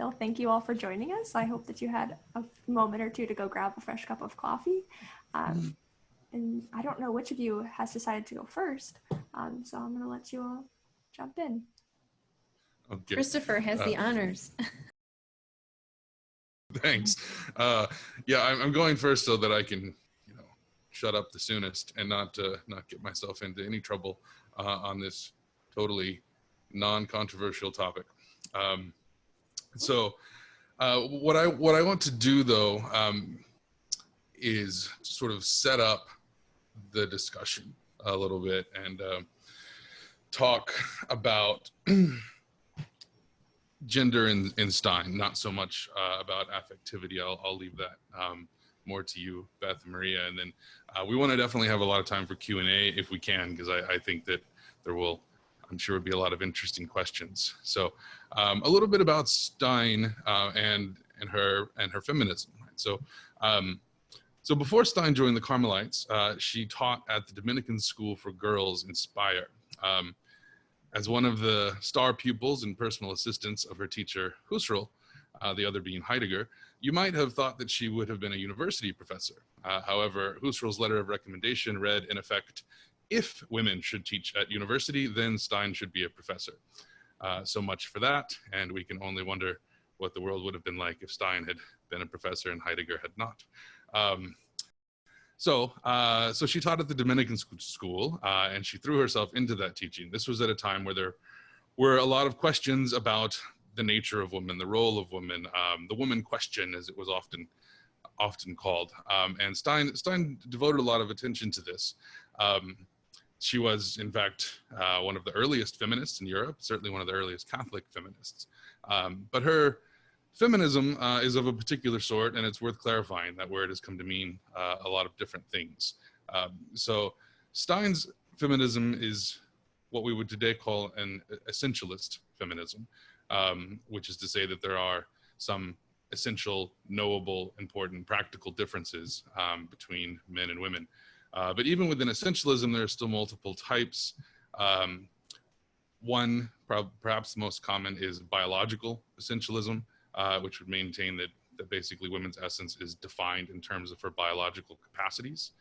Hill, thank you all for joining us. I hope that you had a moment or two to go grab a fresh cup of coffee. And I don't know which of you has decided to go first, so I'm going to let you all jump in. Okay. Christopher has the honors. Thanks. Yeah, I'm going first so that I can, shut up the soonest and not get myself into any trouble on this totally non-controversial topic. So what I want to do though is sort of set up the discussion a little bit and talk about gender in Stein, not so much about affectivity. I'll leave that more to you, Beth and Maria, and then we want to definitely have a lot of time for Q&A if we can, because I think that there will, I'm sure, be a lot of interesting questions. So a little bit about Stein and her feminism. Right? So before Stein joined the Carmelites, she taught at the Dominican School for Girls in Speyer. As one of the star pupils and personal assistants of her teacher, Husserl, the other being Heidegger, you might have thought that she would have been a university professor. However, Husserl's letter of recommendation read, in effect, if women should teach at university, then Stein should be a professor. So much for that, and we can only wonder what the world would have been like if Stein had been a professor and Heidegger had not. So she taught at the Dominican school, and she threw herself into that teaching. This was at a time where there were a lot of questions about the nature of women, the role of women, the woman question, as it was often called. And Stein devoted a lot of attention to this. She was, in fact, one of the earliest feminists in Europe, certainly one of the earliest Catholic feminists. But her feminism is of a particular sort, and it's worth clarifying. That word has come to mean a lot of different things. So Stein's feminism is what we would today call an essentialist feminism, which is to say that there are some essential, knowable, important, practical differences between men and women. But even within essentialism, there are still multiple types. One, perhaps the most common, is biological essentialism, which would maintain that basically women's essence is defined in terms of her biological capacities.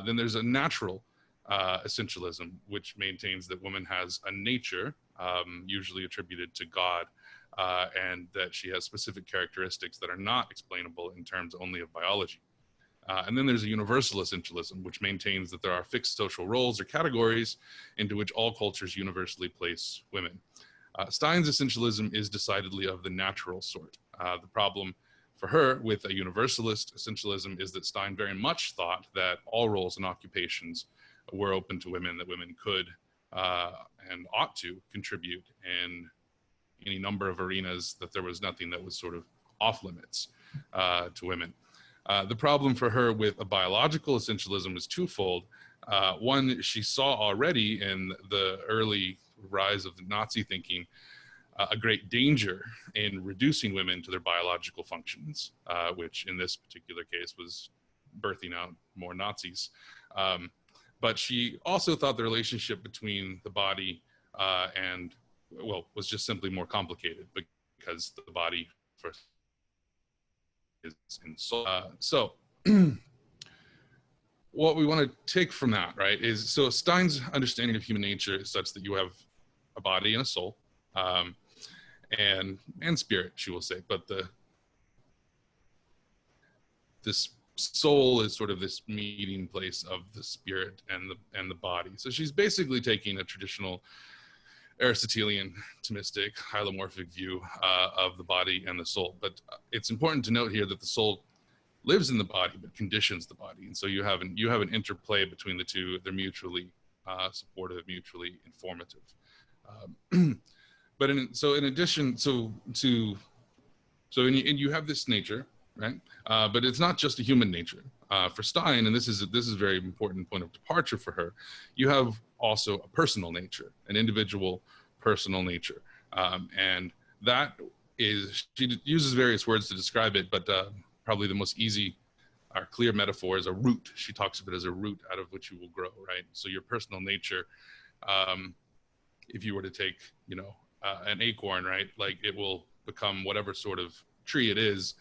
Then there's a natural essentialism, which maintains that woman has a nature, usually attributed to God, and that she has specific characteristics that are not explainable in terms only of biology. And then there's a universal essentialism, which maintains that there are fixed social roles or categories into which all cultures universally place women. Stein's essentialism is decidedly of the natural sort. The problem for her with a universalist essentialism is that Stein very much thought that all roles and occupations were open to women, that women could and ought to contribute in any number of arenas, that there was nothing that was sort of off limits to women. The problem for her with a biological essentialism is twofold. One, she saw already in the early rise of the Nazi thinking a great danger in reducing women to their biological functions, which in this particular case was birthing out more Nazis. But she also thought the relationship between the body and, well, was just simply more complicated because the body first is in soul. So what we want to take from that, right, is so Stein's understanding of human nature is such that you have a body and a soul, and spirit, she will say, but this soul is sort of this meeting place of the spirit and the body. So she's basically taking a traditional Aristotelian Thomistic hylomorphic view of the body and the soul. But it's important to note here that the soul lives in the body but conditions the body, and so you have an interplay between the two. They're mutually supportive, mutually informative. But in addition, you have this nature, right? But it's not just a human nature. For Stein, and this is a very important point of departure for her, you have also a personal nature, an individual personal nature. And that is, she uses various words to describe it, but probably the most easy or clear metaphor is a root. She talks of it as a root out of which you will grow, right? So your personal nature, if you were to take, an acorn, right? Like it will become whatever sort of tree it is,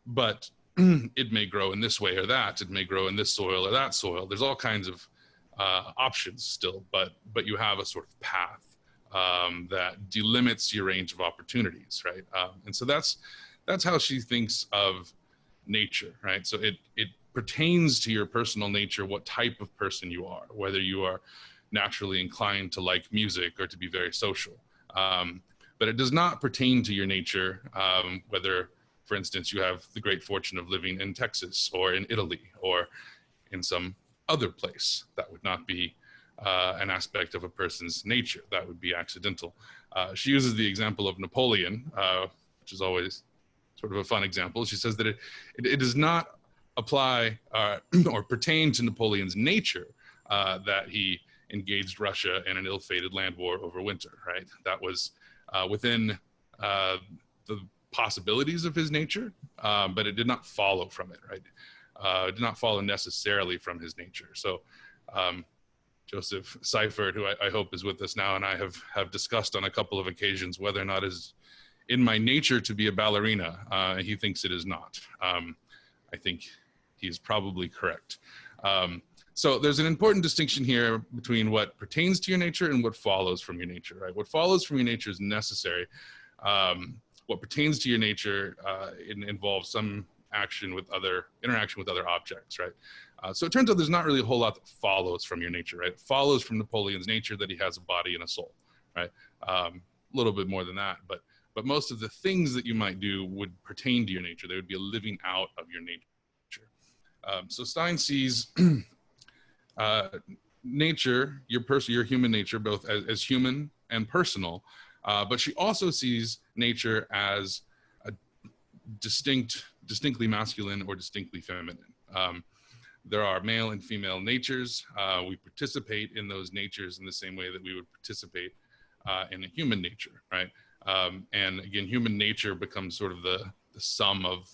but it may grow in this way or that. It may grow in this soil or that soil. There's all kinds of options still, but you have a sort of path that delimits your range of opportunities, right? And so that's how she thinks of nature, right? So it pertains to your personal nature, what type of person you are, whether you are naturally inclined to like music or to be very social. But it does not pertain to your nature, whether, for instance, you have the great fortune of living in Texas or in Italy or in some other place. That would not be an aspect of a person's nature. That would be accidental. She uses the example of Napoleon, which is always sort of a fun example. She says that it does not apply or pertain to Napoleon's nature that he engaged Russia in an ill-fated land war over winter, right? That was within the possibilities of his nature, but it did not follow from it, right? It did not follow necessarily from his nature. So Joseph Seifert, who I hope is with us now, and I have discussed on a couple of occasions whether or not it is in my nature to be a ballerina. He thinks it is not. I think he's probably correct. So there's an important distinction here between what pertains to your nature and what follows from your nature, right? What follows from your nature is necessary. What pertains to your nature involves some interaction with other objects, right? So it turns out there's not really a whole lot that follows from your nature, right? It follows from Napoleon's nature that he has a body and a soul, right? A little bit more than that, but most of the things that you might do would pertain to your nature. They would be a living out of your nature. So Stein sees nature, your human nature, both as human and personal, but she also sees nature as a distinctly masculine or distinctly feminine. There are male and female natures. We participate in those natures in the same way that we would participate in a human nature, right? And again, human nature becomes sort of the sum of,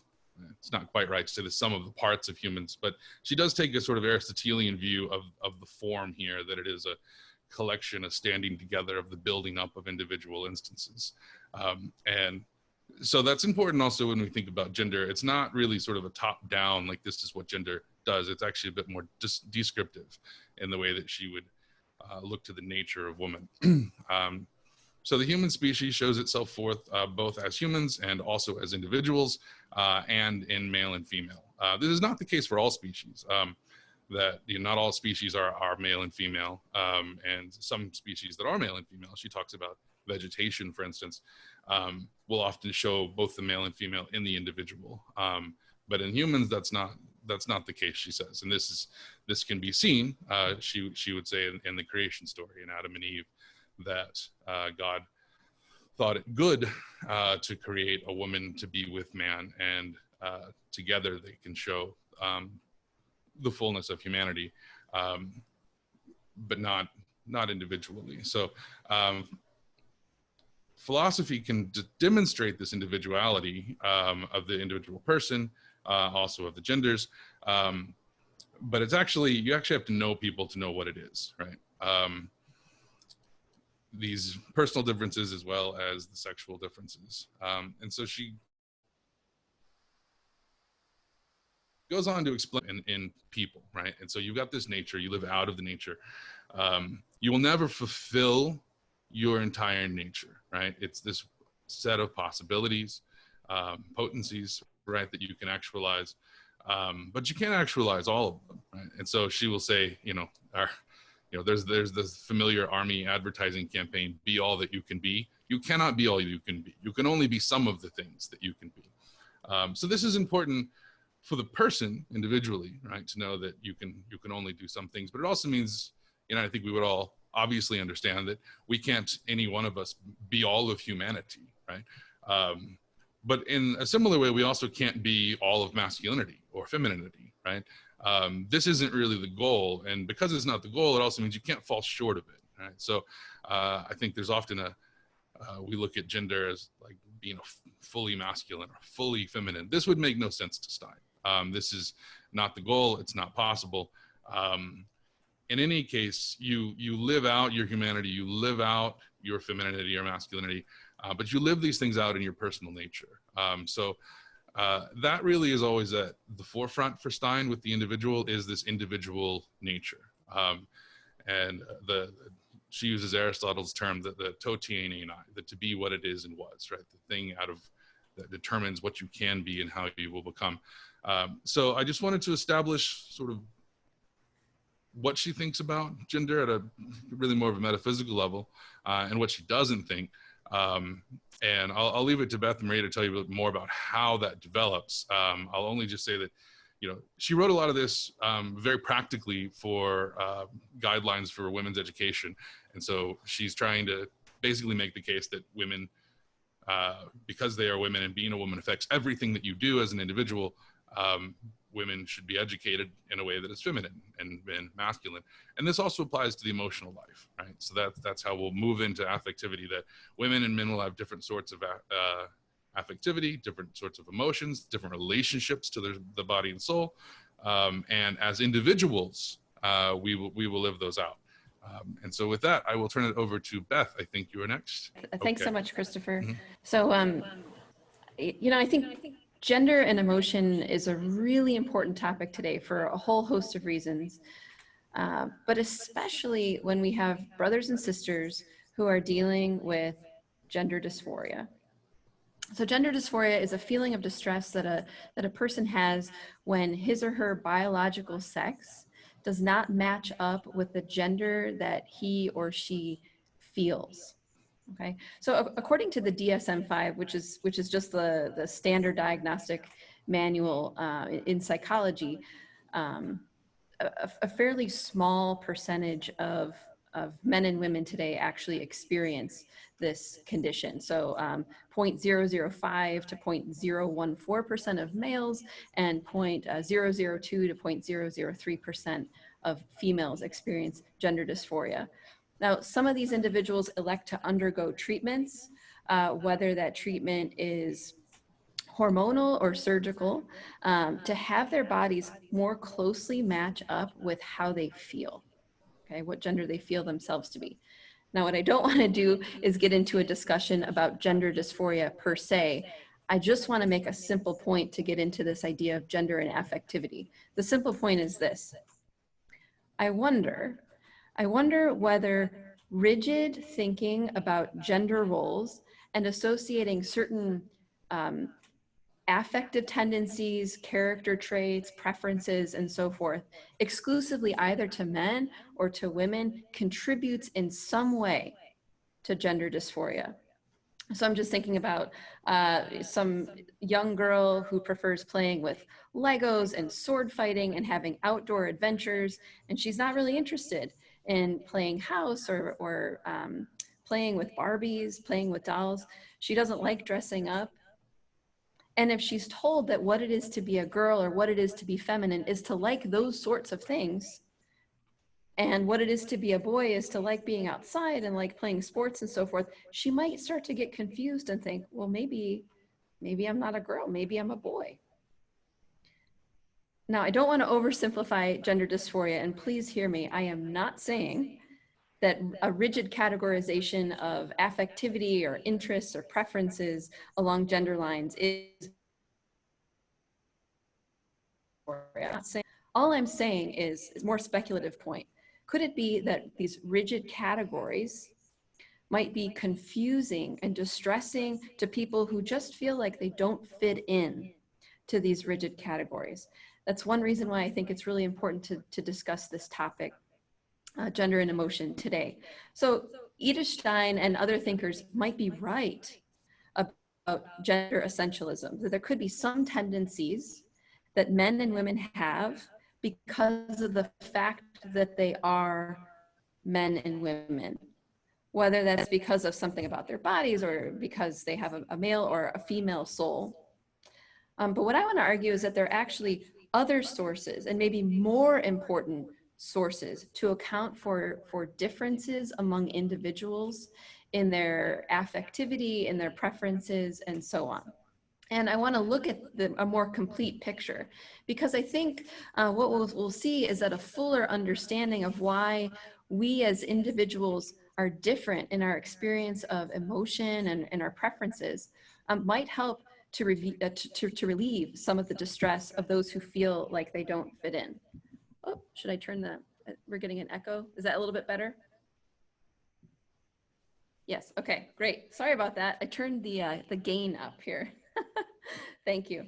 it's not quite right to say the sum of the parts of humans, but she does take a sort of Aristotelian view of the form here, that it is a collection, a standing together of the building up of individual instances. And so that's important also when we think about gender. It's not really sort of a top down, like this is what gender does. It's actually a bit more descriptive in the way that she would look to the nature of woman. So the human species shows itself forth both as humans and also as individuals, and in male and female. This is not the case for all species. That not all species are male and female, and some species that are male and female, she talks about vegetation, for instance, will often show both the male and female in the individual. But in humans, that's not the case, she says. And this can be seen, she would say, in the creation story in Adam and Eve, that God thought it good to create a woman to be with man, and together they can show the fullness of humanity, but not individually. So philosophy can demonstrate this individuality of the individual person, also of the genders, but you actually have to know people to know what it is, right? These personal differences as well as the sexual differences. And so she goes on to explain in people, right? And so you've got this nature, you live out of the nature. You will never fulfill your entire nature, right? It's this set of possibilities, potencies, right, that you can actualize, but you can't actualize all of them, right? And so she will say, there's this familiar army advertising campaign, be all that you can be. You cannot be all you can be. You can only be some of the things that you can be. So this is important for the person individually, right, to know that you can only do some things, but it also means, I think we would all obviously understand that we can't, any one of us, be all of humanity, right? But in a similar way, we also can't be all of masculinity or femininity, right? This isn't really the goal, and because it's not the goal, it also means you can't fall short of it, right? So I think there's often we look at gender as like being fully masculine or fully feminine. This would make no sense to Stein. This is not the goal. It's not possible. In any case, you live out your humanity, you live out your femininity or masculinity but you live these things out in your personal nature. That really is always at the forefront for Stein with the individual, is this individual nature. She uses Aristotle's term, the to tiene, the to be what it is and was, right? The thing that determines what you can be and how you will become. So I just wanted to establish sort of what she thinks about gender at a really more of a metaphysical level, and what she doesn't think. And I'll leave it to Beth and Maria to tell you a bit more about how that develops. I'll only just say that, she wrote a lot of this very practically for guidelines for women's education. And so she's trying to basically make the case that women, because they are women and being a woman affects everything that you do as an individual, women should be educated in a way that is feminine and masculine. And this also applies to the emotional life, right? So that's how we'll move into affectivity, that women and men will have different sorts of affectivity, different sorts of emotions, different relationships to the body and soul. And as individuals, we will live those out. And so with that, I will turn it over to Beth. I think you are next. Thanks so much, Christopher. Mm-hmm. So, I think gender and emotion is a really important topic today for a whole host of reasons, but especially when we have brothers and sisters who are dealing with gender dysphoria. So gender dysphoria is a feeling of distress that a person has when his or her biological sex does not match up with the gender that he or she feels. Okay, so according to the DSM-5, which is just the standard diagnostic manual in psychology, a fairly small percentage of men and women today actually experience this condition. So 0.005 to 0.014% of males and 0.002 to 0.003% of females experience gender dysphoria. Now, some of these individuals elect to undergo treatments, whether that treatment is hormonal or surgical, to have their bodies more closely match up with how they feel, okay, what gender they feel themselves to be. Now, what I don't want to do is get into a discussion about gender dysphoria per se. I just want to make a simple point to get into this idea of gender and affectivity. The simple point is this. I wonder whether rigid thinking about gender roles and associating certain affective tendencies, character traits, preferences, and so forth, exclusively either to men or to women, contributes in some way to gender dysphoria. So I'm just thinking about some young girl who prefers playing with Legos and sword fighting and having outdoor adventures, and she's not really interested in playing house or playing with Barbies, playing with dolls. She doesn't like dressing up. And if she's told that what it is to be a girl or what it is to be feminine is to like those sorts of things, and what it is to be a boy is to like being outside and like playing sports and so forth, she might start to get confused and think, well, maybe I'm not a girl, maybe I'm a boy. Now, I don't want to oversimplify gender dysphoria, and please hear me. I am not saying that a rigid categorization of affectivity or interests or preferences along gender lines is. All I'm saying is more speculative point. Could it be that these rigid categories might be confusing and distressing to people who just feel like they don't fit in to these rigid categories? That's one reason why I think it's really important to discuss this topic, gender and emotion, today. So Edith Stein and other thinkers might be right about gender essentialism, that there could be some tendencies that men and women have because of the fact that they are men and women, whether that's because of something about their bodies or because they have a male or a female soul. But what I want to argue is that there are actually other sources, and maybe more important sources, to account for differences among individuals in their affectivity, in their preferences, and so on. And I want to look at a more complete picture, because I think what we'll see is that a fuller understanding of why we as individuals are different in our experience of emotion and our preferences might help to relieve some of the distress of those who feel like they don't fit in. Oh, should I turn the, we're getting an echo. Is that a little bit better? Yes, okay, great. Sorry about that. I turned the gain up here. Thank you.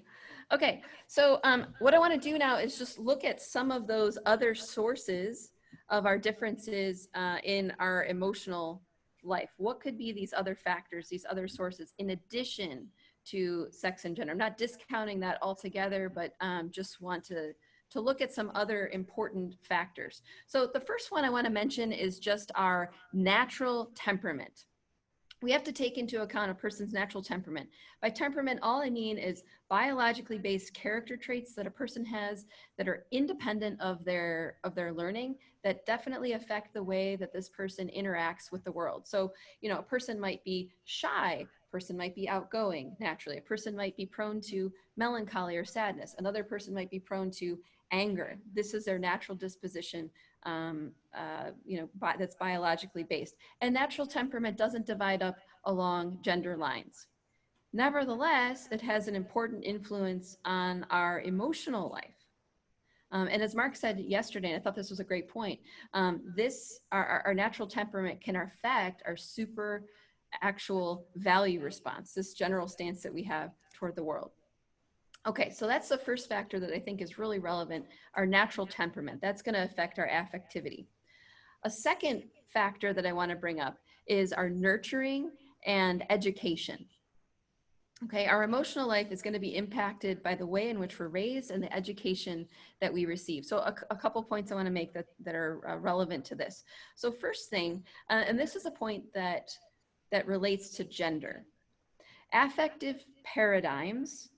Okay, so what I want to do now is just look at some of those other sources of our differences in our emotional life. What could be these other factors, these other sources, in addition to sex and gender? I'm not discounting that altogether, but just want to look at some other important factors. So the first one I want to mention is just our natural temperament. We have to take into account a person's natural temperament. By temperament, all I mean is biologically based character traits that a person has that are independent of their learning, that definitely affect the way that this person interacts with the world. So, you know, a person might be shy, a person might be outgoing naturally, a person might be prone to melancholy or sadness, another person might be prone to anger. This is their natural disposition, you know, that's biologically based. And natural temperament doesn't divide up along gender lines. Nevertheless, it has an important influence on our emotional life. And as Mark said yesterday, and I thought this was a great point, our natural temperament can affect our super actual value response, this general stance that we have toward the world. Okay, so that's the first factor that I think is really relevant, our natural temperament. That's going to affect our affectivity. A second factor that I want to bring up is our nurturing and education. Okay, our emotional life is going to be impacted by the way in which we're raised and the education that we receive. So a couple points I want to make that are relevant to this. So first thing, and this is a point that relates to gender. Affective paradigms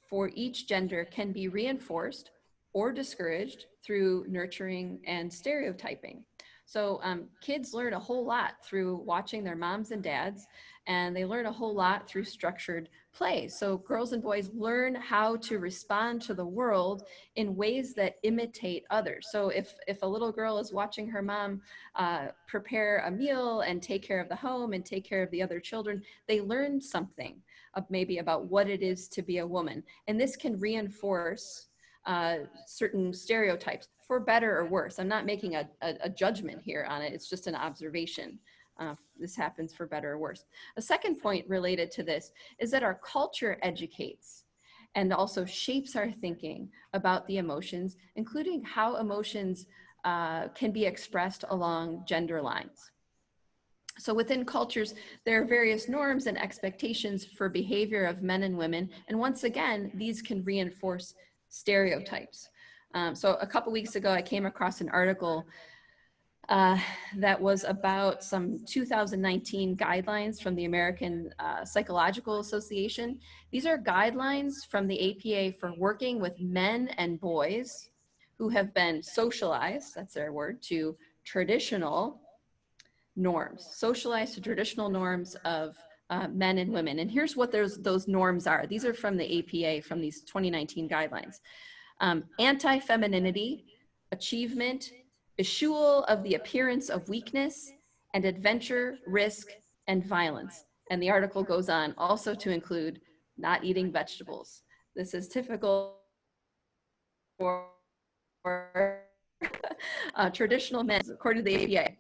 for each gender can be reinforced or discouraged through nurturing and stereotyping. So kids learn a whole lot through watching their moms and dads, and they learn a whole lot through structured plays. So girls and boys learn how to respond to the world in ways that imitate others. So if a little girl is watching her mom prepare a meal and take care of the home and take care of the other children, they learn something maybe about what it is to be a woman. And this can reinforce certain stereotypes, for better or worse. I'm not making a judgment here on it. It's just an observation. This happens for better or worse. A second point related to this is that our culture educates and also shapes our thinking about the emotions, including how emotions can be expressed along gender lines. So within cultures, there are various norms and expectations for behavior of men and women. And once again, these can reinforce stereotypes. So a couple weeks ago, I came across an article that was about some 2019 guidelines from the American Psychological Association. These are guidelines from the APA for working with men and boys who have been socialized, that's their word, to traditional norms, socialized to traditional norms of men and women. And here's what those norms are. These are from the APA, from these 2019 guidelines. Anti-femininity, achievement, eschewal of the appearance of weakness, and adventure, risk, and violence. And the article goes on also to include not eating vegetables. This is typical for traditional men, according to the APA.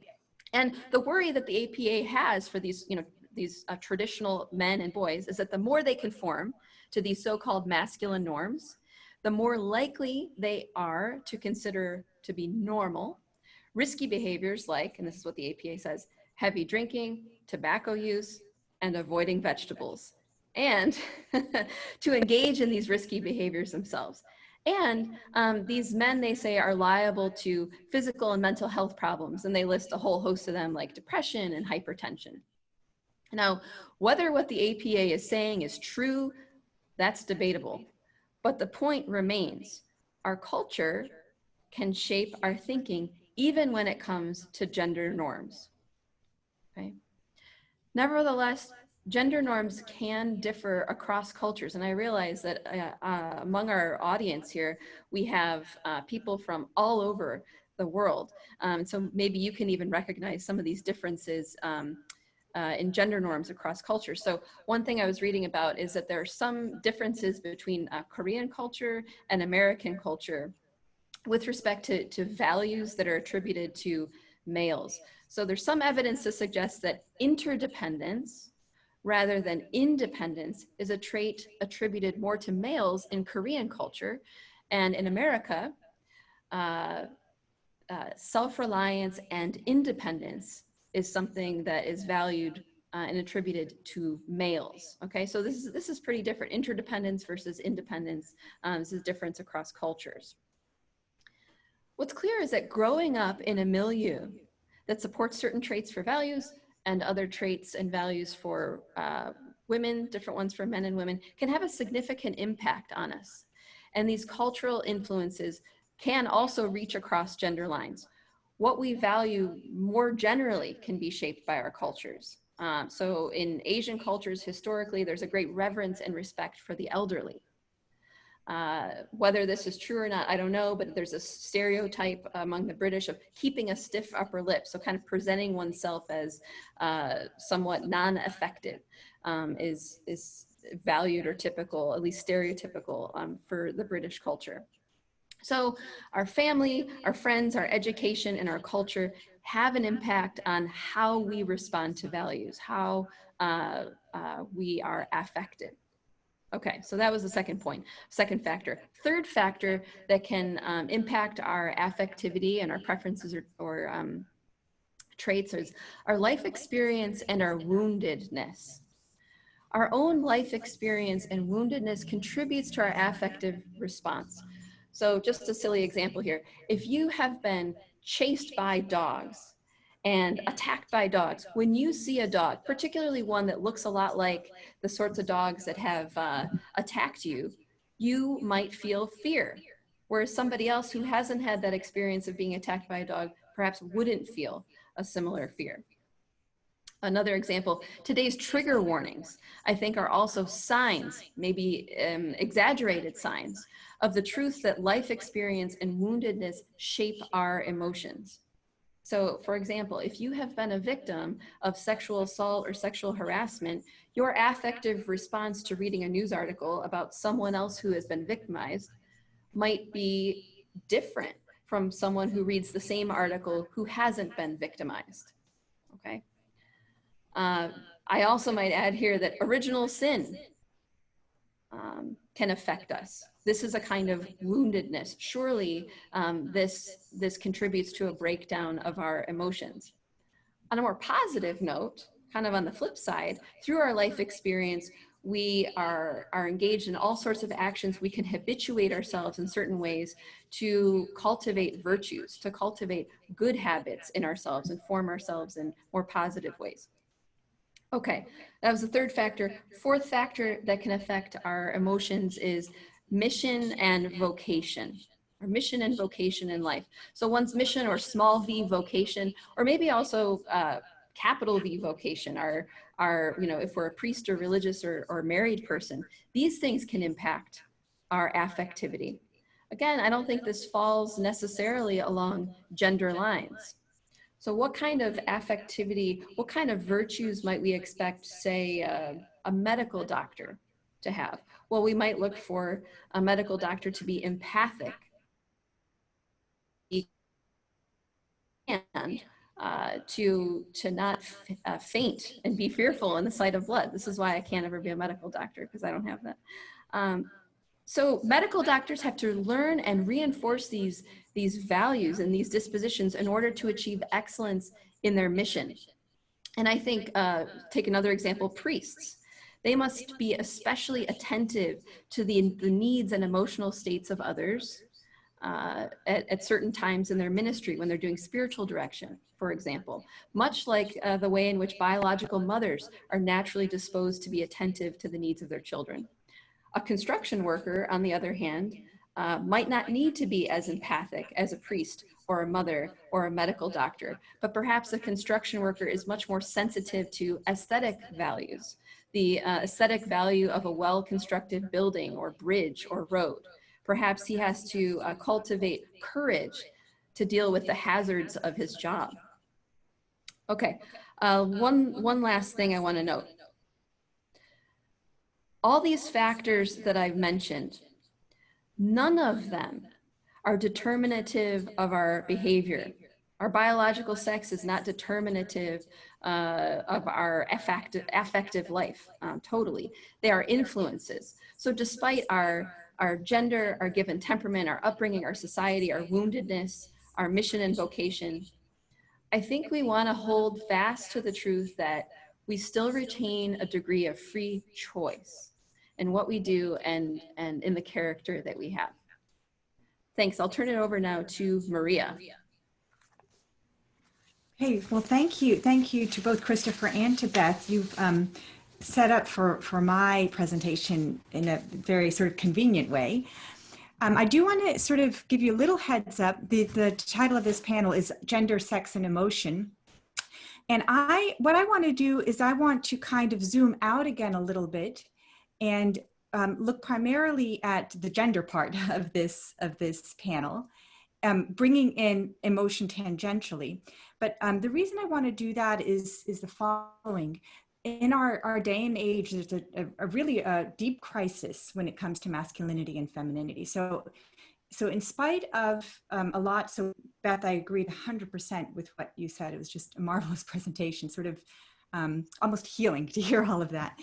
And the worry that the APA has for these, these traditional men and boys is that the more they conform to these so-called masculine norms, the more likely they are to consider to be normal risky behaviors like, and this is what the APA says, heavy drinking, tobacco use, and avoiding vegetables, and to engage in these risky behaviors themselves. And these men, they say, are liable to physical and mental health problems, and they list a whole host of them like depression and hypertension. Now, whether what the APA is saying is true, that's debatable. But the point remains, our culture can shape our thinking even when it comes to gender norms. Okay? Nevertheless, gender norms can differ across cultures. And I realize that among our audience here, we have people from all over the world. So maybe you can even recognize some of these differences in gender norms across cultures. So one thing I was reading about is that there are some differences between Korean culture and American culture with respect to values that are attributed to males. So there's some evidence to suggest that interdependence rather than independence is a trait attributed more to males in Korean culture. And in America, self-reliance and independence is something that is valued and attributed to males. Okay, so this is pretty different. Interdependence versus independence. This is difference across cultures. What's clear is that growing up in a milieu that supports certain traits for values and other traits and values for women, different ones for men and women, can have a significant impact on us. And these cultural influences can also reach across gender lines. What we value more generally can be shaped by our cultures. So in Asian cultures, historically, there's a great reverence and respect for the elderly. Whether this is true or not, I don't know, but there's a stereotype among the British of keeping a stiff upper lip. So kind of presenting oneself as somewhat non-affected is valued or typical, at least stereotypical for the British culture. So our family, our friends, our education, and our culture have an impact on how we respond to values, how we are affected. Okay, so that was the second point, second factor. Third factor that can impact our affectivity and our preferences or traits is our life experience and our woundedness. Our own life experience and woundedness contributes to our affective response. So just a silly example here. If you have been chased by dogs and attacked by dogs, when you see a dog, particularly one that looks a lot like the sorts of dogs that have attacked you, you might feel fear. Whereas somebody else who hasn't had that experience of being attacked by a dog perhaps wouldn't feel a similar fear. Another example, today's trigger warnings, I think, are also signs, maybe exaggerated signs, of the truth that life experience and woundedness shape our emotions. So, for example, if you have been a victim of sexual assault or sexual harassment, your affective response to reading a news article about someone else who has been victimized might be different from someone who reads the same article who hasn't been victimized, okay? I also might add here that original sin can affect us. This is a kind of woundedness. Surely this contributes to a breakdown of our emotions. On a more positive note, kind of on the flip side, through our life experience, we are engaged in all sorts of actions. We can habituate ourselves in certain ways to cultivate virtues, to cultivate good habits in ourselves and form ourselves in more positive ways. Okay, that was the third factor. Fourth factor that can affect our emotions is mission and vocation, or mission and vocation in life. So one's mission or small v vocation, or maybe also capital V vocation, our you know, if we're a priest or religious or married person, these things can impact our affectivity. Again, I don't think this falls necessarily along gender lines. So what kind of affectivity, what kind of virtues might we expect, say, a medical doctor to have? Well, we might look for a medical doctor to be empathic and to not faint and be fearful in the sight of blood. This is why I can't ever be a medical doctor, because I don't have that. So medical doctors have to learn and reinforce these values and these dispositions in order to achieve excellence in their mission. And I think, take another example, priests. They must be especially attentive to the needs and emotional states of others at certain times in their ministry when they're doing spiritual direction, for example, much like the way in which biological mothers are naturally disposed to be attentive to the needs of their children. A construction worker, on the other hand, might not need to be as empathic as a priest or a mother or a medical doctor, but perhaps a construction worker is much more sensitive to aesthetic values, the aesthetic value of a well-constructed building or bridge or road. Perhaps he has to cultivate courage to deal with the hazards of his job. Okay, one last thing I want to note. All these factors that I've mentioned, none of them are determinative of our behavior. Our biological sex is not determinative of our affective life, totally. They are influences. So despite our gender, our given temperament, our upbringing, our society, our woundedness, our mission and vocation, I think we want to hold fast to the truth that we still retain a degree of free choice in what we do and in the character that we have. Thanks. I'll turn it over now to Maria. Hey, well, thank you. Thank you to both Christopher and to Beth. You've set up for my presentation in a very sort of convenient way. I do want to sort of give you a little heads up. The title of this panel is Gender, Sex, and Emotion. And what I want to do is I want to kind of zoom out again a little bit and look primarily at the gender part of this panel, bringing in emotion tangentially. But the reason I want to do that is the following. In our day and age, there's a really deep crisis when it comes to masculinity and femininity. So in spite of a lot, so Beth, I agreed 100% with what you said. It was just a marvelous presentation, sort of almost healing to hear all of that.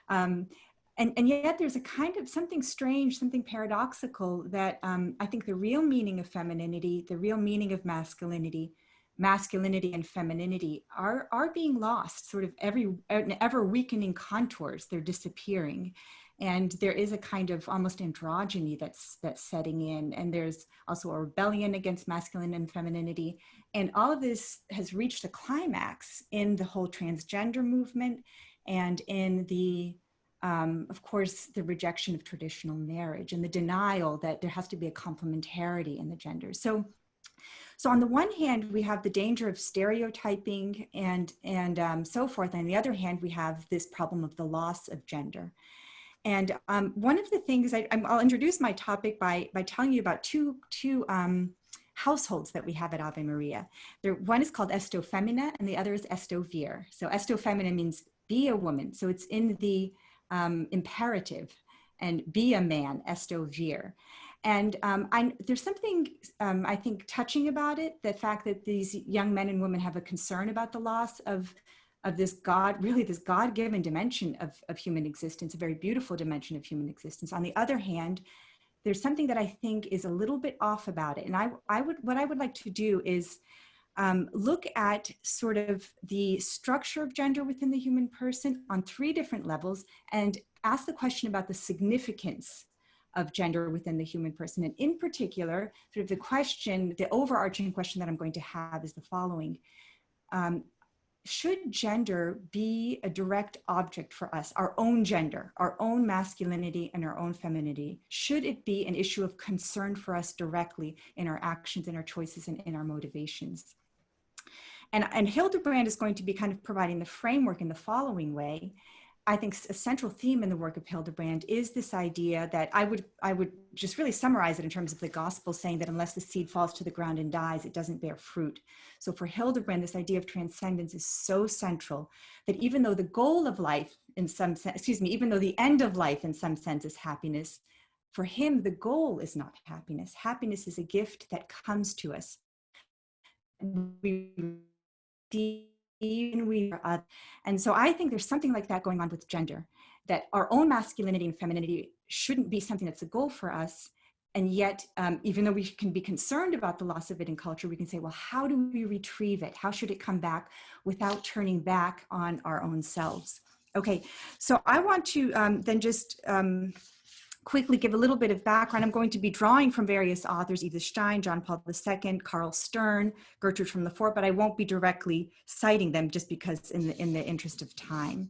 And yet there's a kind of something strange, something paradoxical that I think the real meaning of femininity, the real meaning of masculinity and femininity are being lost, sort of ever weakening contours. They're disappearing. And there is a kind of almost androgyny that's setting in. And there's also a rebellion against masculine and femininity. And all of this has reached a climax in the whole transgender movement and in the, of course, the rejection of traditional marriage and the denial that there has to be a complementarity in the genders. So on the one hand, we have the danger of stereotyping and so forth. And on the other hand, we have this problem of the loss of gender. And one of the things, I'll introduce my topic by telling you about two households that we have at Ave Maria. One is called Esto Femina and the other is Esto Vir. So Esto Femina means be a woman. So it's in the imperative, and be a man, Esto Vir. And there's something, I think, touching about it, the fact that these young men and women have a concern about the loss of this this God-given dimension of human existence, a very beautiful dimension of human existence. On the other hand, there's something that I think is a little bit off about it. And what I would like to do is look at sort of the structure of gender within the human person on 3 different levels and ask the question about the significance of gender within the human person. And in particular, sort of the overarching question that I'm going to have is the following. Should gender be a direct object for us, our own gender, our own masculinity and our own femininity? Should it be an issue of concern for us directly in our actions, in our choices, and in our motivations? And Hildebrand is going to be kind of providing the framework in the following way. I think a central theme in the work of Hildebrand is this idea that I would just really summarize it in terms of the gospel, saying that unless the seed falls to the ground and dies, it doesn't bear fruit. So for Hildebrand, this idea of transcendence is so central that even though the goal of life in some sense, even though the end of life in some sense is happiness, for him, the goal is not happiness. Happiness is a gift that comes to us. And so I think there's something like that going on with gender, that our own masculinity and femininity shouldn't be something that's a goal for us. And yet, even though we can be concerned about the loss of it in culture, we can say, well, how do we retrieve it? How should it come back without turning back on our own selves? Okay, so I want to then just quickly give a little bit of background. I'm going to be drawing from various authors, Edith Stein, John Paul II, Carl Stern, Gertrude from the Fort, but I won't be directly citing them just because in the interest of time.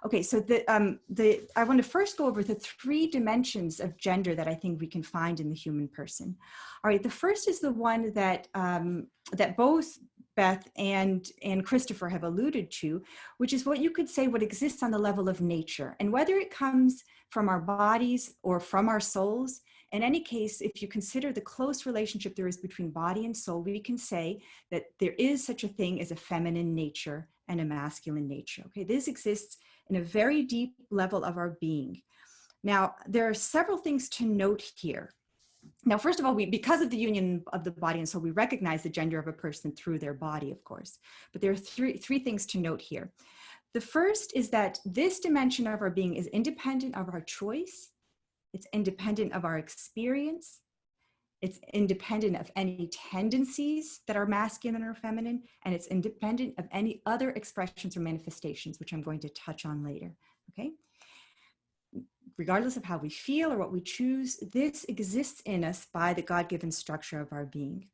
Okay, so I want to first go over the 3 dimensions of gender that I think we can find in the human person. All right, the first is the one that that both Beth and Christopher have alluded to, which is what you could say what exists on the level of nature. And whether it comes from our bodies or from our souls, In any case, if you consider the close relationship there is between body and soul, we can say that there is such a thing as a feminine nature and a masculine nature. Okay, this exists in a very deep level of our being. Now, there are several things to note here. Now, first of all, because of the union of the body and soul, we recognize the gender of a person through their body, of course. But there are three things to note here. The first is that this dimension of our being is independent of our choice. It's independent of our experience. It's independent of any tendencies that are masculine or feminine, and it's independent of any other expressions or manifestations, which I'm going to touch on later, okay? Regardless of how we feel or what we choose, this exists in us by the God-given structure of our being.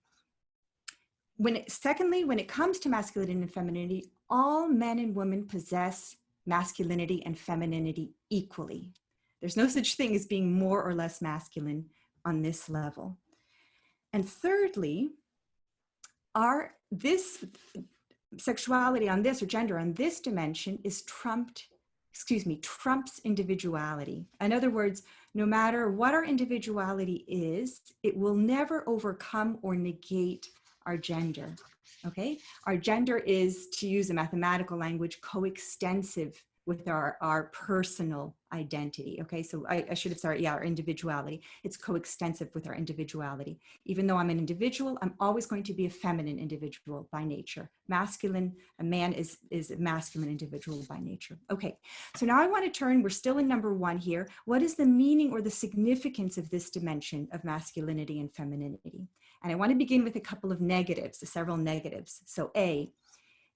Secondly, when it comes to masculinity and femininity, all men and women possess masculinity and femininity equally. There's no such thing as being more or less masculine on this level. And thirdly, this sexuality on this, or gender on this dimension, is trumps individuality. In other words, no matter what our individuality is, it will never overcome or negate our gender, okay? Our gender is, to use a mathematical language, coextensive with our personal identity, okay? So I should have started, our individuality. It's coextensive with our individuality. Even though I'm an individual, I'm always going to be a feminine individual by nature. Masculine, a man is a masculine individual by nature. Okay, so now I want to turn, we're still in number 1 here. What is the meaning or the significance of this dimension of masculinity and femininity? And I want to begin with a couple of negatives, several negatives. So A,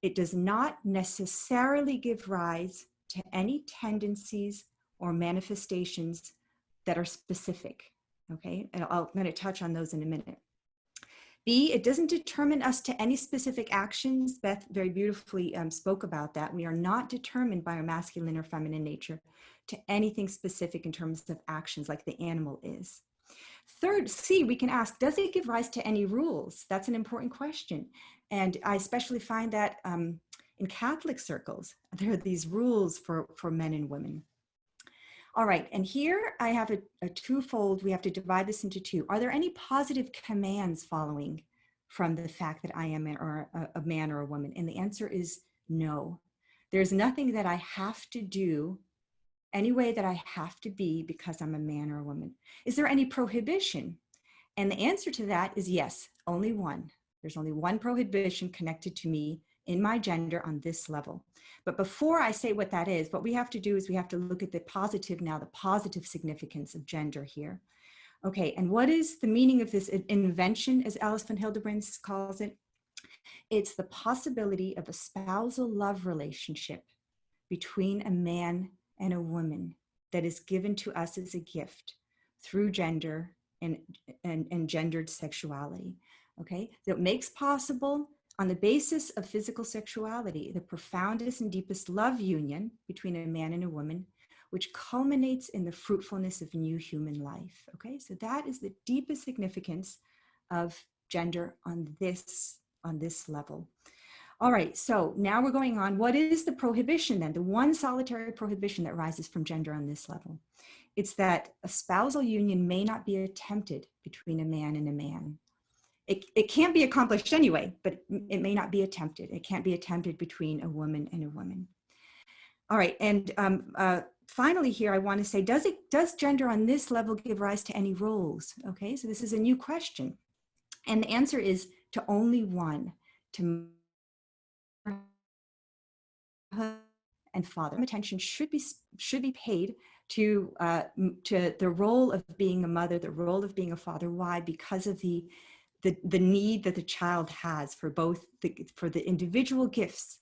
it does not necessarily give rise to any tendencies or manifestations that are specific, okay? And I'm going to touch on those in a minute. B, it doesn't determine us to any specific actions. Beth very beautifully spoke about that. We are not determined by our masculine or feminine nature to anything specific in terms of actions like the animal is. Third, C, we can ask, does it give rise to any rules? That's an important question. And I especially find that in Catholic circles, there are these rules for men and women. All right, and here I have a twofold, we have to divide this into 2. Are there any positive commands following from the fact that I am a man or a woman? And the answer is no. There's nothing that I have to do, any way that I have to be because I'm a man or a woman. Is there any prohibition? And the answer to that is yes, only one. There's only one prohibition connected to me in my gender on this level. But before I say what that is, what we have to do is we have to look at the positive now, the positive significance of gender here. Okay, and what is the meaning of this invention, as Alice von Hildebrand calls it? It's the possibility of a spousal love relationship between a man and a woman that is given to us as a gift through gender and gendered sexuality, okay? That makes possible, on the basis of physical sexuality, the profoundest and deepest love union between a man and a woman, which culminates in the fruitfulness of new human life, okay? So that is the deepest significance of gender on this level. All right, so now we're going on. What is the prohibition then? The one solitary prohibition that rises from gender on this level. It's that a spousal union may not be attempted between a man and a man. It can't be accomplished anyway, but it may not be attempted. It can't be attempted between a woman and a woman. All right, and finally here, I want to say, does gender on this level give rise to any roles? Okay, so this is a new question. And the answer is to only one, to and father. Attention should be paid to the role of being a mother, the role of being a father. Why? Because of the need that the child has for both for the individual gifts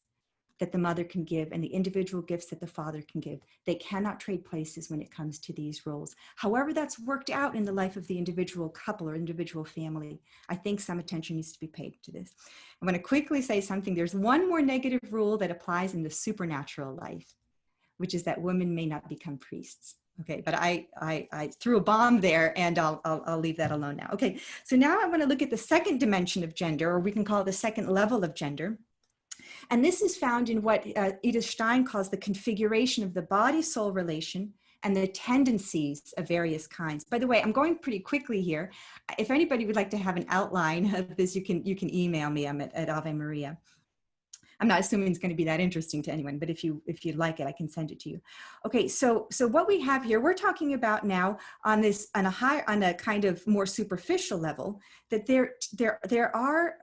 that the mother can give and the individual gifts that the father can give. They cannot trade places when it comes to these roles. However that's worked out in the life of the individual couple or individual family, I think some attention needs to be paid to this. I'm going to quickly say something. There's one more negative rule that applies in the supernatural life, which is that women may not become priests. Okay, but I threw a bomb there, and I'll leave that alone now. Okay, so now I want to look at the second dimension of gender, or we can call it the second level of gender. And this is found in what Edith Stein calls the configuration of the body-soul relation and the tendencies of various kinds. By the way, I'm going pretty quickly here. If anybody would like to have an outline of this, you can email me. I'm at Ave Maria. I'm not assuming it's going to be that interesting to anyone, but if you'd like it, I can send it to you. Okay, so what we have here, we're talking about now on a kind of more superficial level, that there are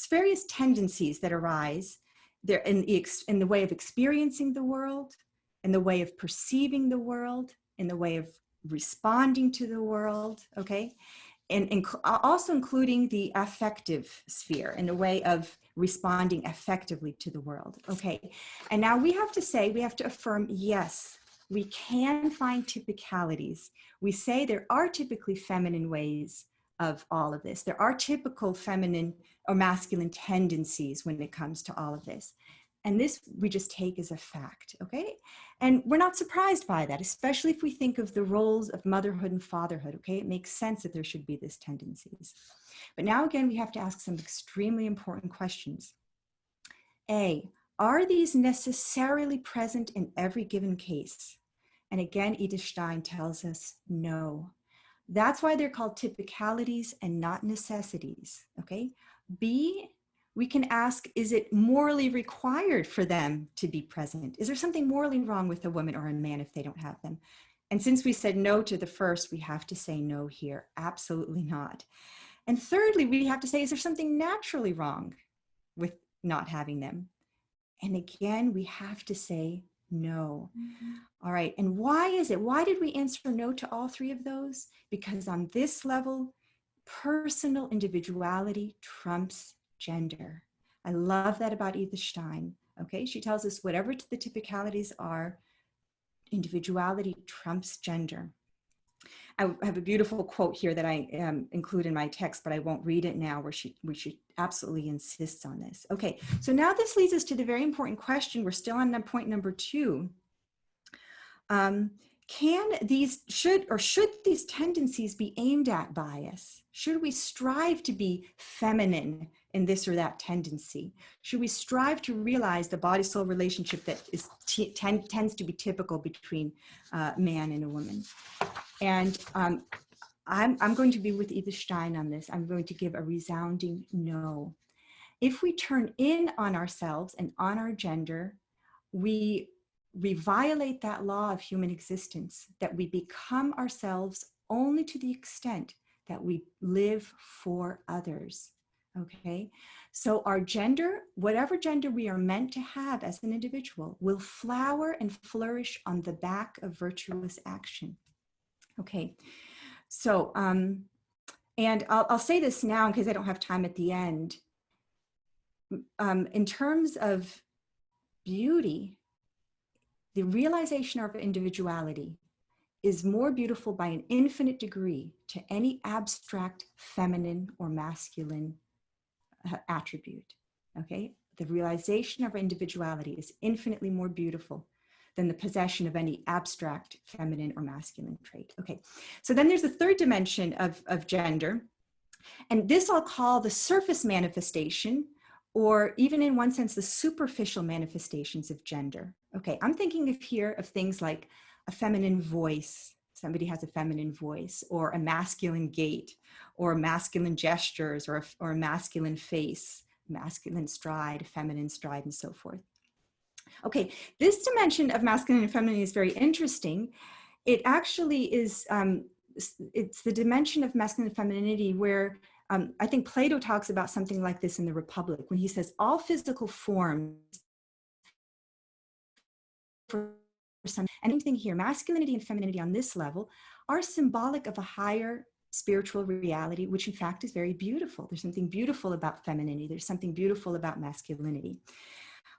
various tendencies that arise there in the way of experiencing the world, in the way of perceiving the world, in the way of responding to the world, okay? And also including the affective sphere in a way of responding effectively to the world, okay? And now we have to affirm, yes, we can find typicalities. We say there are typically feminine ways of all of this. There are typical feminine or masculine tendencies when it comes to all of this. And this we just take as a fact, okay? And we're not surprised by that, especially if we think of the roles of motherhood and fatherhood, okay? It makes sense that there should be these tendencies. But now again, we have to ask some extremely important questions. A, are these necessarily present in every given case? And again, Edith Stein tells us no. That's why they're called typicalities and not necessities, okay? B, we can ask, is it morally required for them to be present? Is there something morally wrong with a woman or a man if they don't have them? And since we said no to the first, we have to say no here. Absolutely not. And thirdly, we have to say, is there something naturally wrong with not having them? And again, we have to say no. Mm-hmm. All right. And why is it? Why did we answer no to all three of those? Because on this level, personal individuality trumps gender. I love that about Edith Stein. Okay, she tells us whatever the typicalities are, individuality trumps gender. I have a beautiful quote here that I include in my text, but I won't read it now, where she absolutely insists on this. Okay, so now this leads us to the very important question. We're still on point number 2. Should these tendencies be aimed at by us? Should we strive to be feminine in this or that tendency? Should we strive to realize the body-soul relationship that tends to be typical between a man and a woman? And I'm going to be with Edith Stein on this. I'm going to give a resounding no. If we turn in on ourselves and on our gender, we violate that law of human existence, that we become ourselves only to the extent that we live for others, okay? So our gender, whatever gender we are meant to have as an individual, will flower and flourish on the back of virtuous action, okay? So, and I'll say this now in case I don't have time at the end. In terms of beauty, the realization of individuality is more beautiful by an infinite degree to any abstract feminine or masculine attribute, okay? The realization of individuality is infinitely more beautiful than the possession of any abstract feminine or masculine trait. Okay, so then there's the third dimension of gender, and this I'll call the surface manifestation, or even in one sense, the superficial manifestations of gender. Okay, I'm thinking here of things like a feminine voice. Somebody has a feminine voice, or a masculine gait, or masculine gestures, or a masculine face, masculine stride, feminine stride, and so forth. Okay, this dimension of masculine and feminine is very interesting. It actually is, it's the dimension of masculine and femininity where I think Plato talks about something like this in the Republic, when he says all physical forms, and anything here, masculinity and femininity on this level are symbolic of a higher spiritual reality, which in fact is very beautiful. There's something beautiful about femininity. There's something beautiful about masculinity.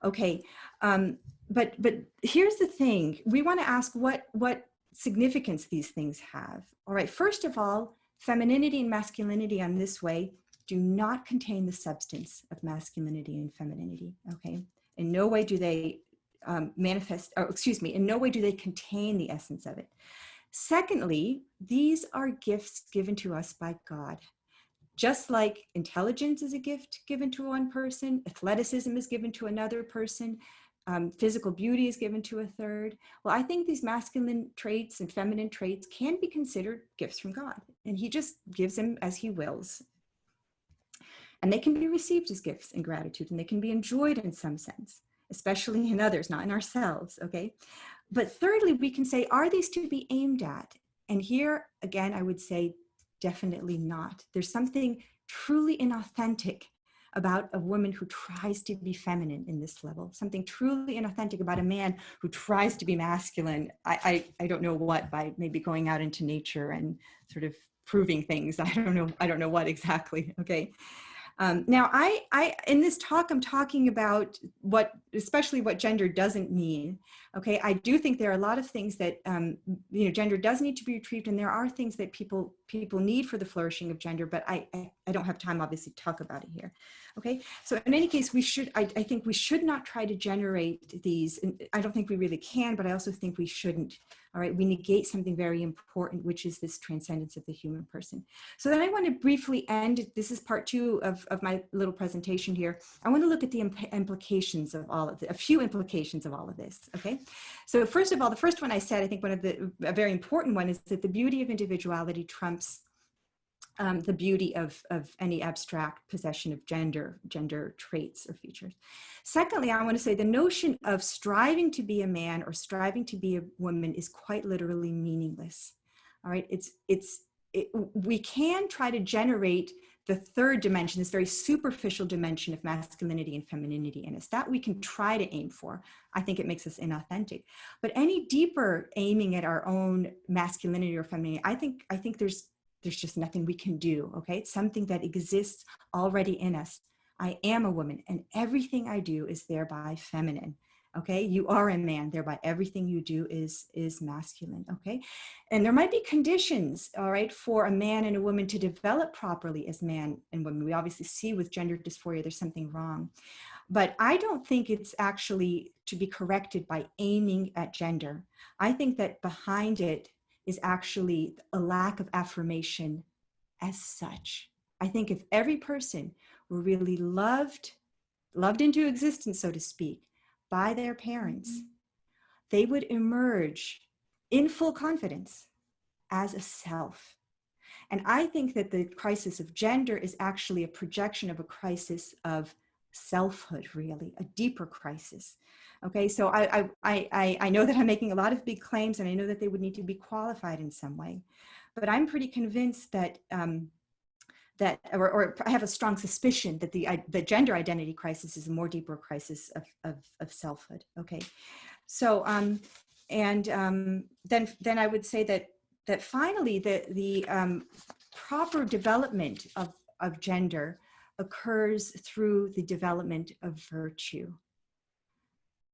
Okay, but here's the thing. We want to ask what significance these things have. All right, first of all, femininity and masculinity on this way do not contain the substance of masculinity and femininity, okay? In no way do they in no way do they contain the essence of it. Secondly, these are gifts given to us by God. Just like intelligence is a gift given to one person, athleticism is given to another person, Physical beauty is given to a third. Well, I think these masculine traits and feminine traits can be considered gifts from God, and he just gives them as he wills. And they can be received as gifts and gratitude, and they can be enjoyed in some sense, especially in others, not in ourselves, okay? But thirdly, we can say, are these to be aimed at? And here, again, I would say definitely not. There's something truly inauthentic about a woman who tries to be feminine in this level, something truly inauthentic about a man who tries to be masculine. I don't know what, by maybe going out into nature and sort of proving things. I don't know what exactly, okay? Now, I in this talk, I'm talking about especially what gender doesn't mean. Okay, I do think there are a lot of things that gender does need to be retrieved, and there are things that people need for the flourishing of gender. But I don't have time, obviously, to talk about it here. Okay, so in any case, I think we should not try to generate these. And I don't think we really can, but I also think we shouldn't. All right, we negate something very important, which is this transcendence of the human person. So then I want to briefly end, this is part 2 of my little presentation here. I want to look at the implications of all of a few implications of all of this, okay? So first of all, the first one I said, I think a very important one is that the beauty of individuality trumps the beauty of any abstract possession of gender traits or features. Secondly, I want to say the notion of striving to be a man or striving to be a woman is quite literally meaningless. All right, we can try to generate the third dimension, this very superficial dimension of masculinity and femininity in us. That we can try to aim for. I think it makes us inauthentic. But any deeper aiming at our own masculinity or femininity, I think there's just nothing we can do, okay? It's something that exists already in us. I am a woman, and everything I do is thereby feminine, okay? You are a man, thereby everything you do is masculine, okay? And there might be conditions, all right, for a man and a woman to develop properly as man and woman. We obviously see with gender dysphoria, there's something wrong. But I don't think it's actually to be corrected by aiming at gender. I think that behind it is actually a lack of affirmation as such. I think if every person were really loved into existence, so to speak, by their parents, they would emerge in full confidence as a self. And I think that the crisis of gender is actually a projection of a crisis of selfhood, really, a deeper crisis. Okay, so I know that I'm making a lot of big claims, and I know that they would need to be qualified in some way, but I'm pretty convinced that or I have a strong suspicion that the gender identity crisis is a more deeper crisis of selfhood. Okay, so then I would say that finally the proper development of gender occurs through the development of virtue.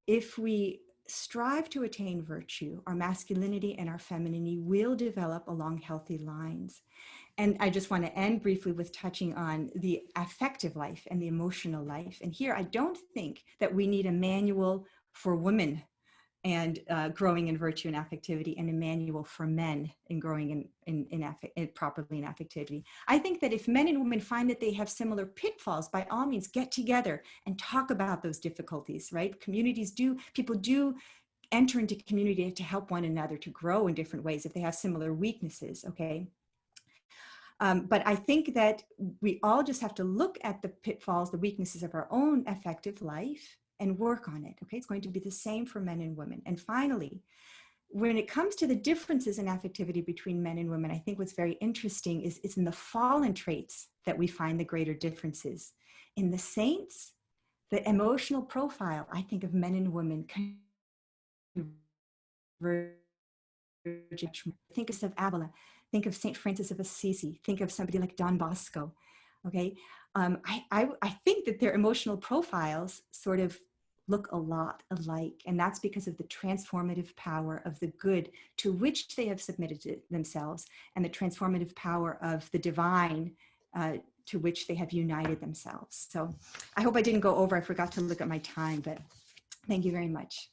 If we strive to attain virtue, our masculinity and our femininity will develop along healthy lines. And I just want to end briefly with touching on the affective life and the emotional life. And here, I don't think that we need a manual for women and growing in virtue and affectivity, and a manual for men in growing properly in affectivity. I think that if men and women find that they have similar pitfalls, by all means, get together and talk about those difficulties, right? People do enter into community to help one another to grow in different ways if they have similar weaknesses, okay? But I think that we all just have to look at the pitfalls, the weaknesses of our own affective life, and work on it, okay? It's going to be the same for men and women. And finally, when it comes to the differences in affectivity between men and women, I think what's very interesting is it's in the fallen traits that we find the greater differences. In the saints, the emotional profile, I think, of men and women think of Avila, think of St. Francis of Assisi, think of somebody like Don Bosco, okay? I think that their emotional profiles sort of look a lot alike, and that's because of the transformative power of the good to which they have submitted themselves, and the transformative power of the divine to which they have united themselves. So I hope I didn't go over. I forgot to look at my time, but thank you very much.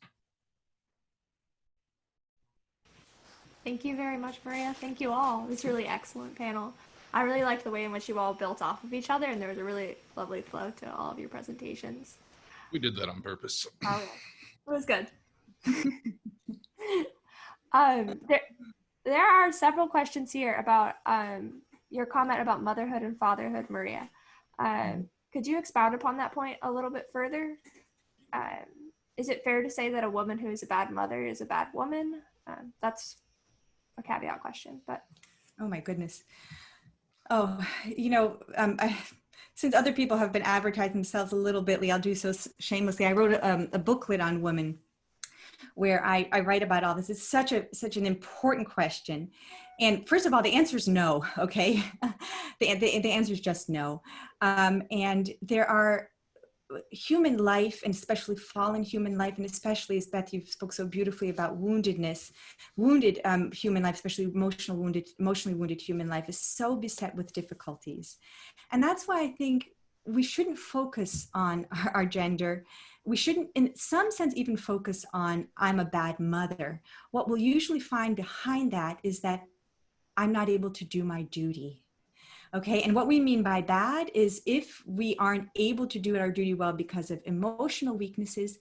Thank you very much, Maria. Thank you all. It was a really excellent panel. I really liked the way in which you all built off of each other, and there was a really lovely flow to all of your presentations. We did that on purpose. Oh, was good. There are several questions here about your comment about motherhood and fatherhood, Maria. Could you expound upon that point a little bit further? Is it fair to say that a woman who is a bad mother is a bad woman? That's a caveat question, but. Oh my goodness. Oh, since other people have been advertising themselves a little bitly, I'll do so shamelessly. I wrote a booklet on women where I write about all this. It's such an important question. And first of all, the answer is no, okay? The answer is just no. And there are human life, and especially fallen human life, and especially, as Beth, you spoke so beautifully about woundedness, wounded human life, especially emotionally wounded human life, is so beset with difficulties. And that's why I think we shouldn't focus on our gender. We shouldn't, in some sense, even focus on, I'm a bad mother. What we'll usually find behind that is that I'm not able to do my duty. Okay, and what we mean by bad is if we aren't able to do our duty well because of emotional weaknesses,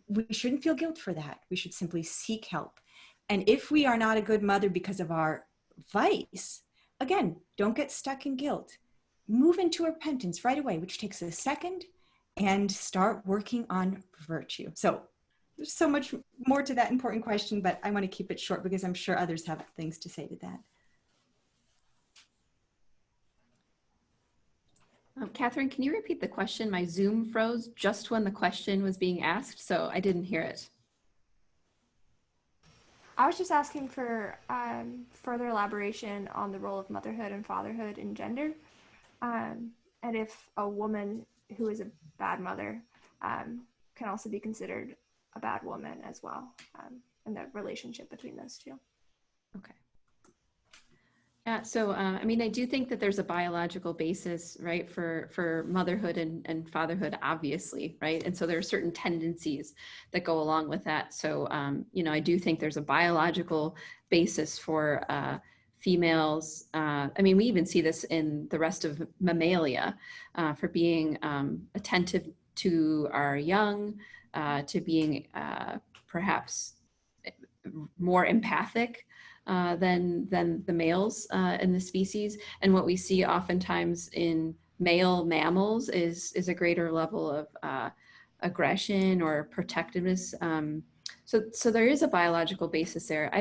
we shouldn't feel guilt for that. We should simply seek help. And if we are not a good mother because of our vice, again, don't get stuck in guilt. Move into repentance right away, which takes a second, and start working on virtue. So there's so much more to that important question, but I want to keep it short because I'm sure others have things to say to that. Catherine, can you repeat the question? My Zoom froze just when the question was being asked, so I didn't hear it. I was just asking for further elaboration on the role of motherhood and fatherhood in gender, and if a woman who is a bad mother can also be considered a bad woman as well, and the relationship between those two. Okay. So, I mean, I do think that there's a biological basis, right, for motherhood and fatherhood, obviously, right? And so there are certain tendencies that go along with that. So, I do think there's a biological basis for females. I mean, we even see this in the rest of mammalia, for being attentive to our young, to being perhaps more empathic than the males in the species. And what we see oftentimes in male mammals is a greater level of aggression or protectiveness. So there is a biological basis there. I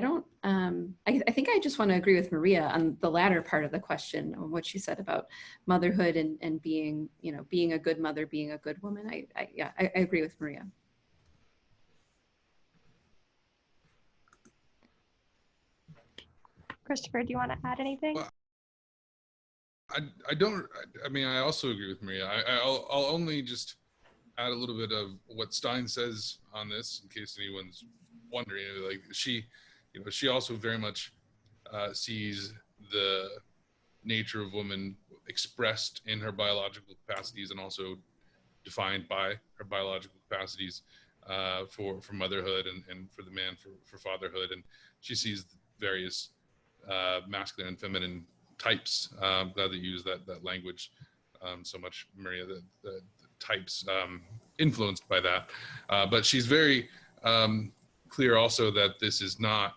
think I just want to agree with Maria on the latter part of the question, on what she said about motherhood and being a good mother, being a good woman. I agree with Maria. Christopher, do you want to add anything? Well, I also agree with Maria. I'll only just add a little bit of what Stein says on this, in case anyone's wondering. Like she also very much sees the nature of woman expressed in her biological capacities and also defined by her biological capacities for motherhood and for the man for fatherhood. And she sees various masculine and feminine types. Glad that you use that language so much, Maria, the types influenced by that. But she's very clear also that this is not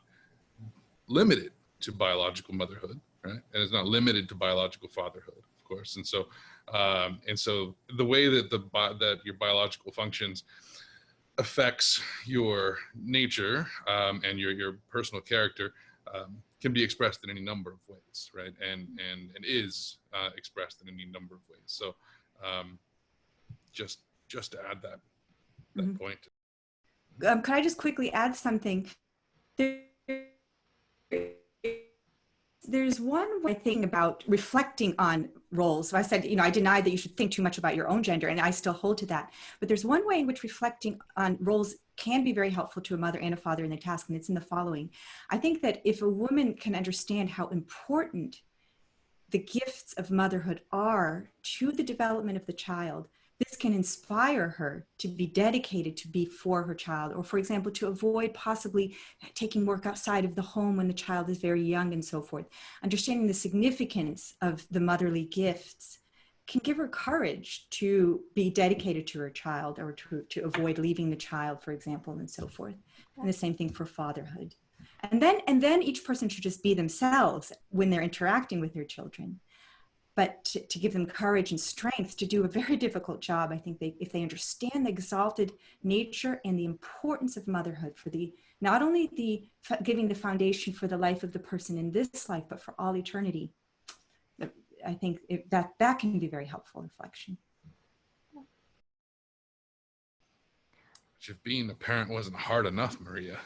limited to biological motherhood, right? And it's not limited to biological fatherhood, of course. And so the way that that your biological functions affects your nature and your personal character can be expressed in any number of ways, right? And is expressed in any number of ways. So just to add that Mm-hmm. point. Could I just quickly add something? There's one way thing about reflecting on roles. So I said, I deny that you should think too much about your own gender, and I still hold to that. But there's one way in which reflecting on roles can be very helpful to a mother and a father in their task, and it's in the following. I think that if a woman can understand how important the gifts of motherhood are to the development of the child, this can inspire her to be dedicated to be for her child, or for example, to avoid possibly taking work outside of the home when the child is very young and so forth. Understanding the significance of the motherly gifts can give her courage to be dedicated to her child, or to avoid leaving the child, for example, and so forth. And the same thing for fatherhood. And then each person should just be themselves when they're interacting with their children. But to give them courage and strength to do a very difficult job, I think if they understand the exalted nature and the importance of motherhood for not only giving the foundation for the life of the person in this life, but for all eternity, I think that can be very helpful reflection. Which if being a parent wasn't hard enough, Maria.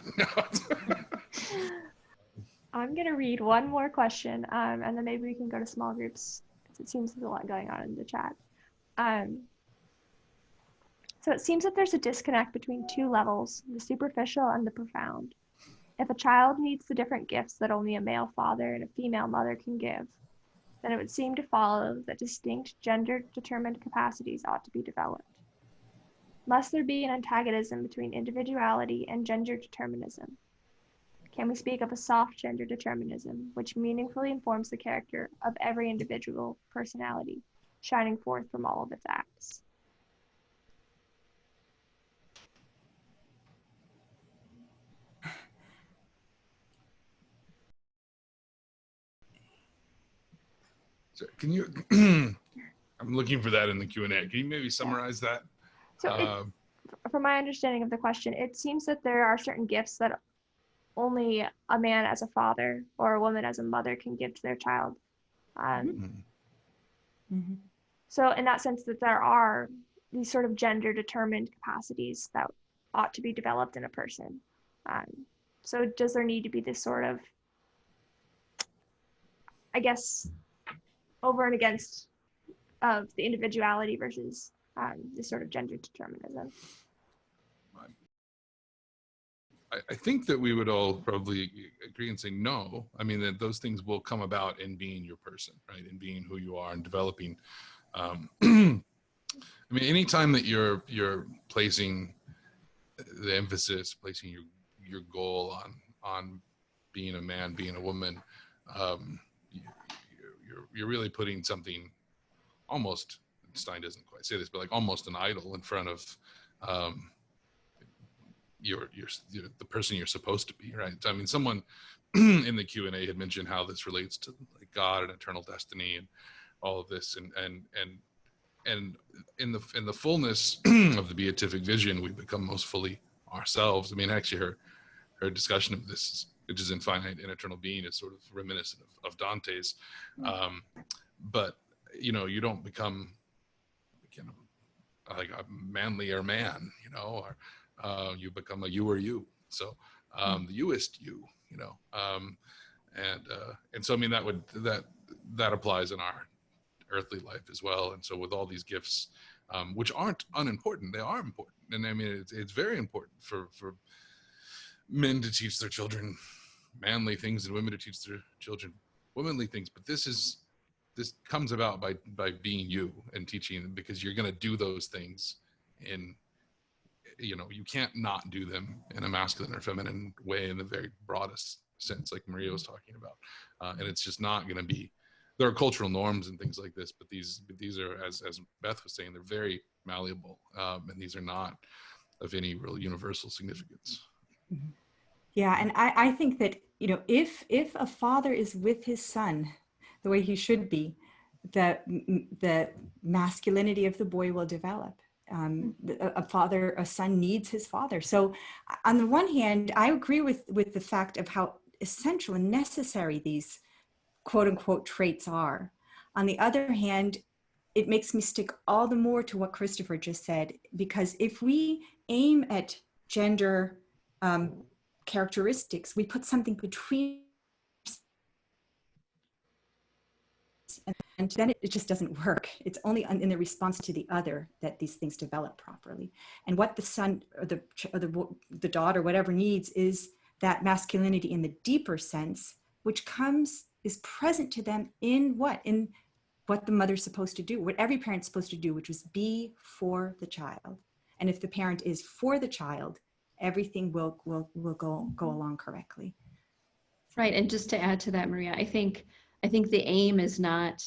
I'm going to read one more question, and then maybe we can go to small groups. It seems there's a lot going on in the chat. So it seems that there's a disconnect between two levels, the superficial and the profound. If a child needs the different gifts that only a male father and a female mother can give, then it would seem to follow that distinct gender-determined capacities ought to be developed. Must there be an antagonism between individuality and gender determinism? Can we speak of a soft gender determinism, which meaningfully informs the character of every individual personality, shining forth from all of its acts? So can you, I'm looking for that in the Q&A. Can you maybe summarize that? So from my understanding of the question, it seems that there are certain gifts that only a man as a father or a woman as a mother can give to their child. So in that sense, that there are these sort of gender determined capacities that ought to be developed in a person. So does there need to be this sort of, I guess, over and against of the individuality versus this sort of gender determinism? I think that we would all probably agree and say no. I mean, that those things will come about in being your person, right? In being who you are and developing. I mean, anytime that you're placing the emphasis, placing your goal on being a man, being a woman, you're really putting something almost, Stein doesn't quite say this, but like almost an idol in front of the person you're supposed to be, right? I mean, someone in the Q&A had mentioned how this relates to like God and eternal destiny and all of this, and in the fullness of the beatific vision, we become most fully ourselves. I mean, actually, her discussion of this, which is infinite and eternal being, is sort of reminiscent of Dante's, but you don't become like a manlier man, or you become a you or you. So the youist you, and so I mean that applies in our earthly life as well. And so with all these gifts, which aren't unimportant, they are important. And I mean it's very important for men to teach their children manly things and women to teach their children womanly things. But this comes about by being you and teaching, because you're going to do those things in, you can't not do them in a masculine or feminine way in the very broadest sense, like Maria was talking about. And it's just not going to be, there are cultural norms and things like this, but these are, as Beth was saying, they're very malleable, and these are not of any real universal significance. Yeah, and I think that, if a father is with his son the way he should be, the masculinity of the boy will develop. A son needs his father. So on the one hand, I agree with the fact of how essential and necessary these quote unquote traits are. On the other hand, it makes me stick all the more to what Christopher just said, because if we aim at gender characteristics, we put something between, and then it just doesn't work. It's only in the response to the other that these things develop properly. And what the son or the daughter, whatever, needs is that masculinity in the deeper sense, which is present to them in what the mother's supposed to do, what every parent's supposed to do, which is be for the child. And if the parent is for the child, everything will go along correctly. Right, and just to add to that, Maria, I think the aim is not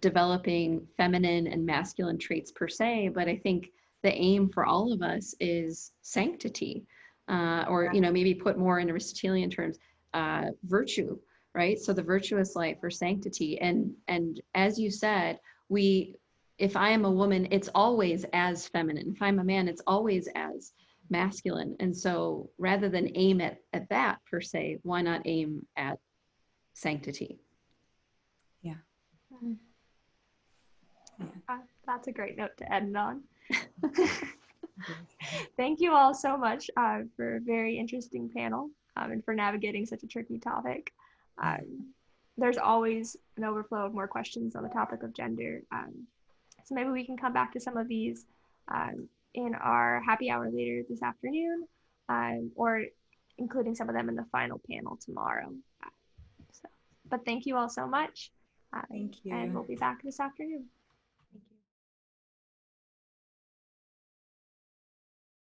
developing feminine and masculine traits per se, but I think the aim for all of us is sanctity, or maybe put more in Aristotelian terms, virtue, right? So the virtuous life or sanctity, and as you said, if I am a woman, it's always as feminine. If I'm a man, it's always as masculine. And so rather than aim at that per se, why not aim at sanctity? Yeah. That's a great note to end on. Thank you all so much for a very interesting panel and for navigating such a tricky topic. There's always an overflow of more questions on the topic of gender. So maybe we can come back to some of these in our happy hour later this afternoon, or including some of them in the final panel tomorrow. But thank you all so much. Thank you. And we'll be back this afternoon.